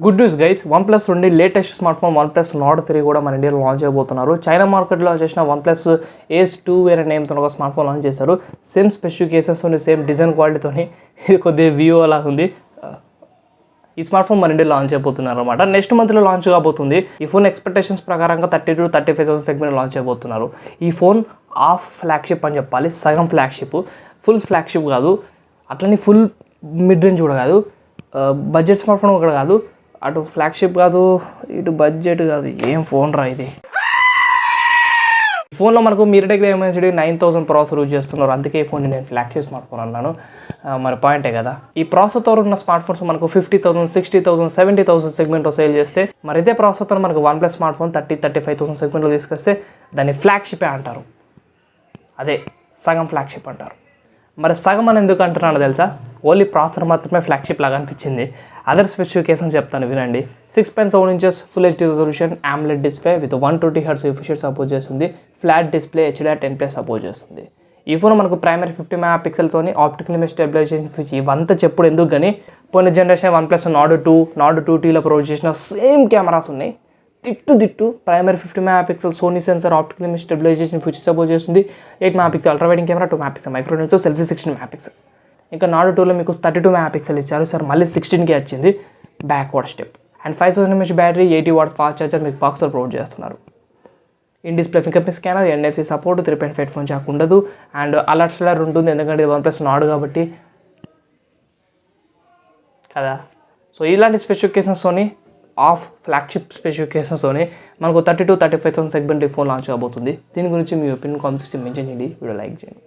Good news guys, OnePlus నుండి latest smart phone OnePlus Nord 3 కూడా మన ఇండియాలో లాంచ్ చేయబోతున్నారు. చైనా మార్కెట్లో చేసిన OnePlus Ace 2 వేరే నేమ్తో ఒక స్మార్ట్ ఫోన్ లాంచ్ చేశారు. సేమ్ స్పెసిఫికేషన్స్ ఉంది, సేమ్ డిజైన్ క్వాలిటీతోని. ఇది కొద్దిగా వివో లాగా ఉంది. ఈ స్మార్ట్ ఫోన్ మన ఇండియాలో లాంచ్ అయిపోతున్నారు అనమాట. నెక్స్ట్ మంత్లో లాంచ్ కాబోతుంది. ఈ ఫోన్ ఎక్స్పెక్టేషన్స్ ప్రకారంగా 30 to 35,000 సెగ్మెంట్ లాంచ్ అయిపోతున్నారు. ఈ ఫోన్ హాఫ్ ఫ్లాగ్షిప్ అని చెప్పాలి, సగం ఫ్లాగ్షిప్. ఫుల్ ఫ్లాగ్షిప్ కాదు, అట్లనే ఫుల్ మిడ్ రేంజ్ కూడా కాదు, బడ్జెట్ స్మార్ట్ ఫోన్ కూడా కాదు, అటు ఫ్లాగ్షిప్ కాదు, ఇటు బడ్జెట్ కాదు. ఏం ఫోన్ రా ఇది. ఫోన్లో మనకు మీరటెక్లో ఏమైనా 9000 ప్రాసెసర్ యూజ్ చేస్తున్నారు. అందుకే ఈ ఫోన్ నేను ఫ్లాగ్షిప్ స్మార్ట్ ఫోన్ అన్నాను. మరి పాయింటే కదా. ఈ ప్రాసెసర్తో ఉన్న స్మార్ట్ ఫోన్స్ మనకు 50,000, 60,000, 70,000 సెగ్మెంట్లో సేల్ చేస్తే, మరి ఇదే ప్రాసెసర్ మనకు OnePlus స్మార్ట్ ఫోన్ 35,000 సెగ్మెంట్లో తీసుకొస్తే దాన్ని ఫ్లాగ్షిపే అంటారు. అదే సగం ఫ్లాగ్షిప్ అంటారు. మరి సగం అని ఎందుకు అంటున్నాను తెలుసా? ఓన్లీ ప్రాసెసర్ మాత్రమే ఫ్లాగ్షిప్ లాగా అనిపించింది. అదర్ స్పెసిఫికేషన్ చెప్తాను వినండి. 6.7 inches full HD resolution AMOLED display with 120 Hz refresh rate support చేస్తుంది. ఫ్లాట్ డిస్ప్లే HDR10+ సపోర్ట్ చేస్తుంది. ఈ ఫోన్ మనకు ప్రైమరీ 50 మెగాపిక్సెల్తోని ఆప్టికల్ ఇమేజ్ స్టెబిలైజేషన్ ఫీచర్ ఇవంతా చెప్పుడు ఎందుకు కానీ, పోయిన జనరేషన్ OnePlus Nord 2, Nord 2Tలో ప్రొవైడ్ చేసిన సేమ్ కెమెరాస్ ఉన్నాయి. Ditto primary 50 megapixel Sony sensor optical image stabilization feature support చేస్తుంది. 8 megapixel ultra wide angle camera, 2 megapixel micro lens, selfie 16 megapixel. ఇంకా Nord 2లో మీకు 32 మెగాపిక్సెల్ ఇచ్చారు, సార్ మళ్ళీ 16కే వచ్చింది. Backward step. And 5000 mAh battery, 80 watts fast charger మీకు బాక్స్లో ప్రొవైడ్ చేస్తున్నారు. In display finger scanner, NFC support, 3.5 head phone Jack ఉండదు. అండ్ అలర్ట్ ఫ్లర్ ఉంటుంది, ఎందుకంటే ఇది OnePlus Nord కాబట్టి కదా. సో ఇలాంటి స్పెసిఫికేషన్స్తోని, ఆఫ్ ఫ్లాగ్షిప్ స్పెసిఫికేషన్స్తోని మనకు 30 to 35,000 సెగ్మెంట్ ఈ ఫోన్ లాంచ్ కాబోతుంది. దీని గురించి మీ ఒపీనియన్ కామెంట్స్ మెన్షన్ చేయండి, వీడియో లైక్ చేయండి.